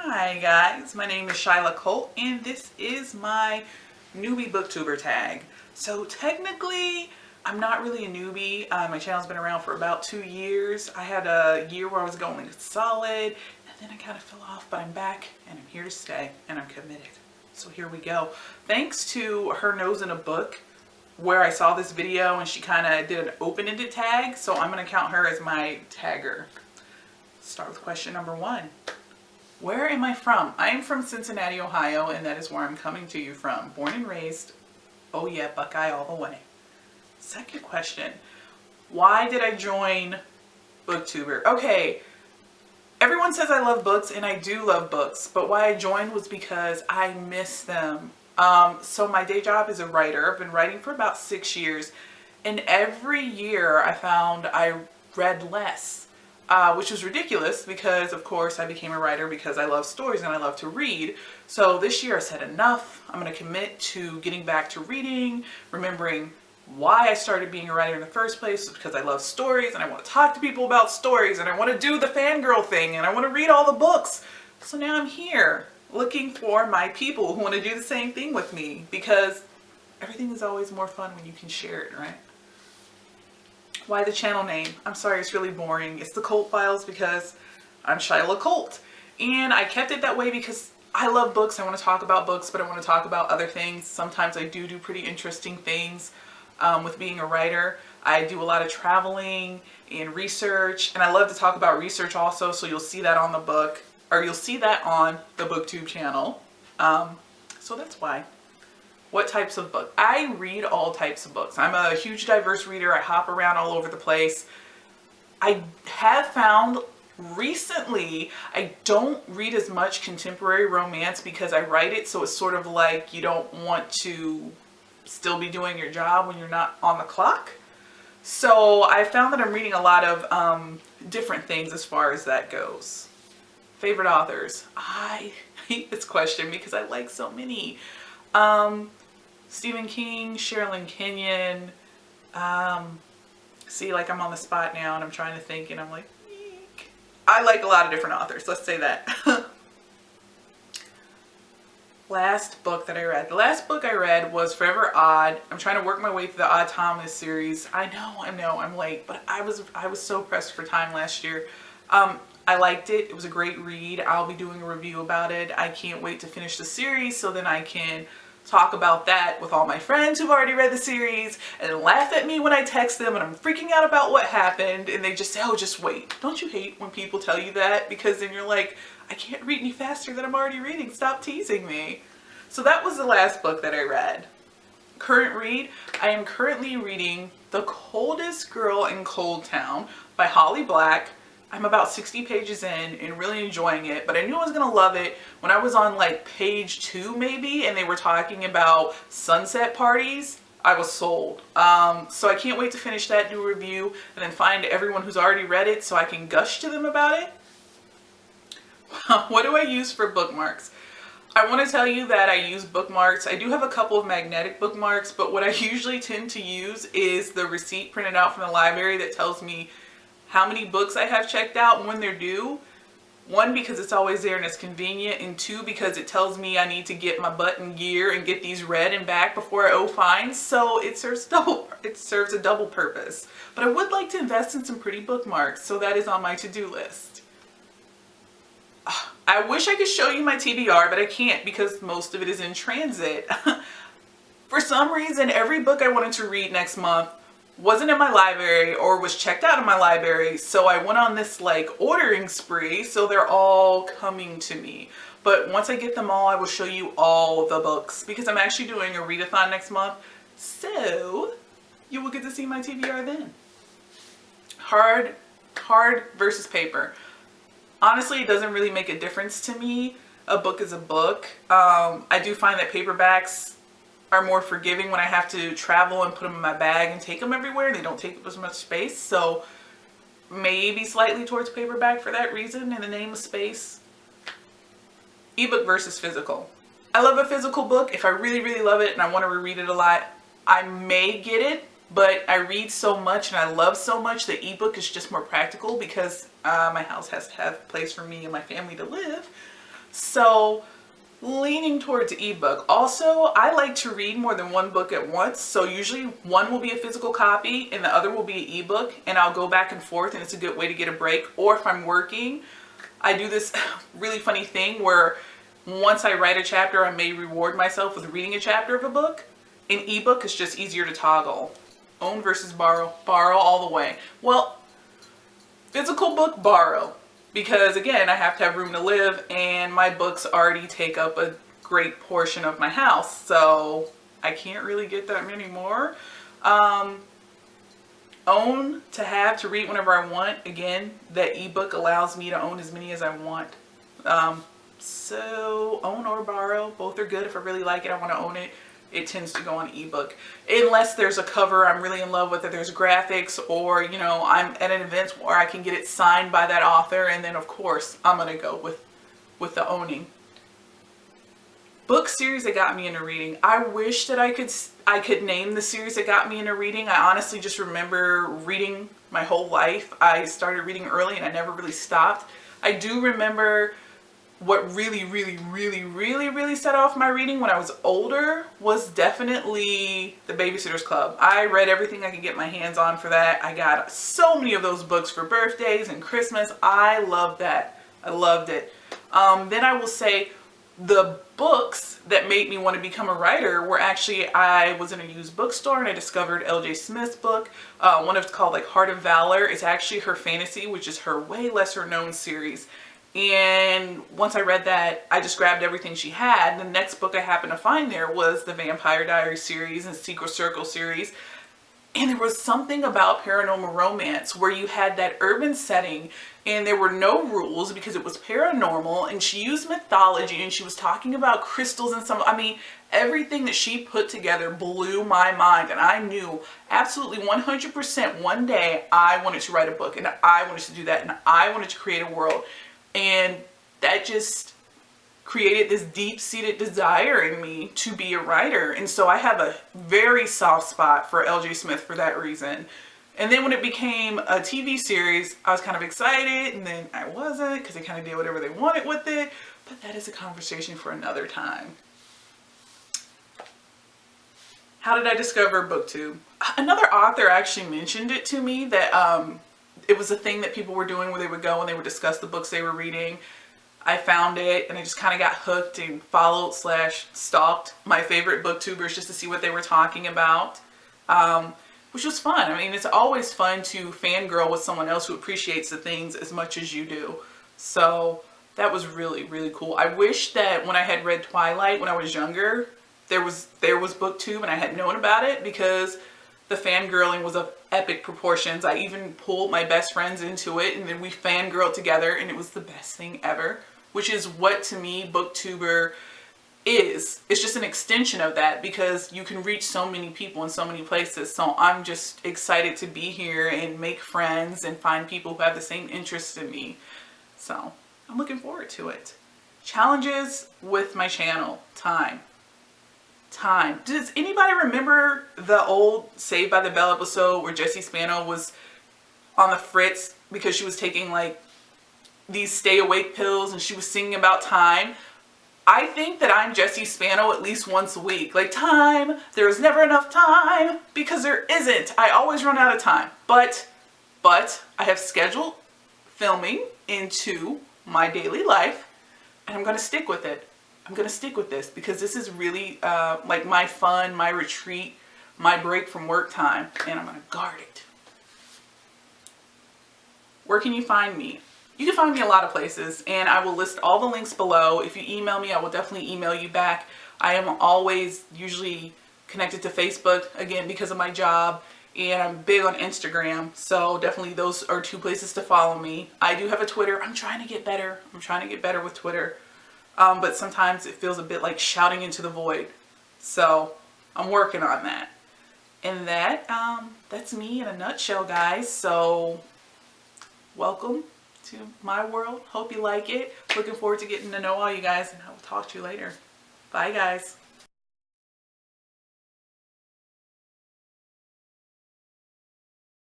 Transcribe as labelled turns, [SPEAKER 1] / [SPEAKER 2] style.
[SPEAKER 1] Hi guys, my name is Shyla Colt and this is my newbie booktuber tag. So technically I'm not really a newbie. My channel's been around for about 2 years. I had a year where I was going solid and then I kind of fell off, but I'm back and I'm here to stay and I'm committed. So here we go. Thanks to her nose in a book where I saw this video and she kind of did an open-ended tag, so I'm going to count her as my tagger. Start with question number 1. Where am I from? I am from Cincinnati, Ohio, and that is where I'm coming to you from. Born and raised. Oh yeah, Buckeye all the way. Second question. Why did I join BookTuber? Okay, everyone says I love books, and I do love books, but why I joined was because I miss them. So my day job is a writer. I've been writing for about 6 years, and every year I found I read less. Which was ridiculous because, of course, I became a writer because I love stories and I love to read. So this year I said enough. I'm going to commit to getting back to reading, remembering why I started being a writer in the first place, because I love stories and I want to talk to people about stories and I want to do the fangirl thing and I want to read all the books. So now I'm here looking for my people who want to do the same thing with me, because everything is always more fun when you can share it, right? Why the channel name? I'm sorry, it's really boring. It's the Colt Files because I'm Shyla Colt. And I kept it that way because I love books. I want to talk about books, but I want to talk about other things. Sometimes I do pretty interesting things with being a writer. I do a lot of traveling and research, and I love to talk about research also, so you'll see that on the book, or you'll see that on the BookTube channel. So that's why. What types of books? I read all types of books. I'm a huge diverse reader. I hop around all over the place. I have found recently I don't read as much contemporary romance because I write it, so it's sort of like you don't want to still be doing your job when you're not on the clock. So I found that I'm reading a lot of different things as far as that goes. Favorite authors? I hate this question because I like so many. Stephen King, Sherilyn Kenyon. See, like I'm on the spot now and I'm trying to think and I'm like, eek. I like a lot of different authors, let's say that. Last book that I read. The last book I read was Forever Odd. I'm trying to work my way through the Odd Thomas series. I know, I'm late, but I was so pressed for time last year. I liked it. It was a great read. I'll be doing a review about it. I can't wait to finish the series so then I can talk about that with all my friends who've already read the series and laugh at me when I text them and I'm freaking out about what happened and they just say, oh, just wait. Don't you hate when people tell you that? Because then you're like, I can't read any faster than I'm already reading. Stop teasing me. So that was the last book that I read. Current read, I am currently reading The Coldest Girl in Cold Town by Holly Black. I'm about 60 pages in and really enjoying it, but I knew I was going to love it when I was on like page 2 maybe and they were talking about sunset parties. I was sold. So I can't wait to finish that, do a review, and then find everyone who's already read it so I can gush to them about it. What do I use for bookmarks? I want to tell you that I use bookmarks. I do have a couple of magnetic bookmarks, but what I usually tend to use is the receipt printed out from the library that tells me how many books I have checked out and when they're due. 1, because it's always there and it's convenient, and 2, because it tells me I need to get my butt in gear and get these read and back before I owe fines. So it serves a double purpose. But I would like to invest in some pretty bookmarks, so that is on my to-do list. I wish I could show you my TBR, but I can't because most of it is in transit. For some reason, every book I wanted to read next month wasn't in my library or was checked out of my library, so I went on this like ordering spree, so they're all coming to me. But once I get them all, I will show you all the books because I'm actually doing a readathon next month, so you will get to see my TBR then. Hard versus paper. Honestly, it doesn't really make a difference to me. A book is a book. I do find that paperbacks are more forgiving when I have to travel and put them in my bag and take them everywhere. They don't take up as much space, so maybe slightly towards paperback for that reason in the name of space. Ebook versus physical. I love a physical book. If I really love it and I want to reread it a lot, I may get it, but I read so much and I love so much that ebook is just more practical because my house has to have a place for me and my family to live. So leaning towards ebook. Also, I like to read more than one book at once. So usually one will be a physical copy and the other will be an ebook, and I'll go back and forth, and it's a good way to get a break. Or if I'm working, I do this really funny thing where once I write a chapter, I may reward myself with reading a chapter of a book. An ebook is just easier to toggle. Own versus borrow. Borrow all the way. Well, physical book, borrow. Because again, I have to have room to live, and my books already take up a great portion of my house. So I can't really get that many more. Own, to have, to read whenever I want. Again, that ebook allows me to own as many as I want. So own or borrow, both are good. If I really like it, I want to own it. It tends to go on ebook. Unless there's a cover I'm really in love with, if there's graphics, or, you know, I'm at an event where I can get it signed by that author, and then of course I'm going to go with the owning. Book series that got me into reading. I wish that I could name the series that got me into reading. I honestly just remember reading my whole life. I started reading early and I never really stopped. I do remember what really set off my reading when I was older was definitely The Babysitter's Club. I read everything I could get my hands on for that. I got so many of those books for birthdays and Christmas. I loved that. I loved it. Then I will say the books that made me want to become a writer were actually, I was in a used bookstore and I discovered L.J. Smith's book. One of it's called like Heart of Valor. It's actually her fantasy, which is her way lesser known series. And once I read that, I just grabbed everything she had. The next book I happened to find there was the Vampire Diaries series and Secret Circle series. And there was something about paranormal romance where you had that urban setting and there were no rules because it was paranormal, and she used mythology and she was talking about crystals and everything that she put together blew my mind. And I knew absolutely 100% one day I wanted to write a book, and I wanted to do that, and I wanted to create a world. And that just created this deep-seated desire in me to be a writer. And so I have a very soft spot for L.J. Smith for that reason. And then when it became a TV series, I was kind of excited, and then I wasn't, because they kind of did whatever they wanted with it. But that is a conversation for another time. How did I discover BookTube? Another author actually mentioned it to me that it was a thing that people were doing where they would go and they would discuss the books they were reading. I found it and I just kind of got hooked and followed / stalked my favorite booktubers just to see what they were talking about, which was fun. I mean, it's always fun to fangirl with someone else who appreciates the things as much as you do. So that was really cool. I wish that when I had read Twilight when I was younger, there was BookTube and I had known about it, because the fangirling was of epic proportions. I even pulled my best friends into it, and then we fangirled together, and it was the best thing ever, which is what, to me, booktuber is. It's just an extension of that, because you can reach so many people in so many places. So I'm just excited to be here and make friends and find people who have the same interests in me. So I'm looking forward to it. Challenges with my channel. Time. Does anybody remember the old Saved by the Bell episode where Jessie Spano was on the fritz because she was taking like these stay awake pills and she was singing about time? I think that I'm Jessie Spano at least once a week. Like, time, there is never enough time, because there isn't. I always run out of time. But I have scheduled filming into my daily life, and I'm going to stick with it. I'm going to stick with this because this is really like my fun, my retreat, my break from work time, and I'm going to guard it. Where can you find me? You can find me a lot of places, and I will list all the links below. If you email me, I will definitely email you back. I am always usually connected to Facebook, again, because of my job, and I'm big on Instagram, so definitely those are 2 places to follow me. I do have a Twitter. I'm trying to get better. I'm trying to get better with Twitter. But sometimes it feels a bit like shouting into the void. So I'm working on that. And that's me in a nutshell, guys. So welcome to my world. Hope you like it. Looking forward to getting to know all you guys, and I will talk to you later. Bye, guys.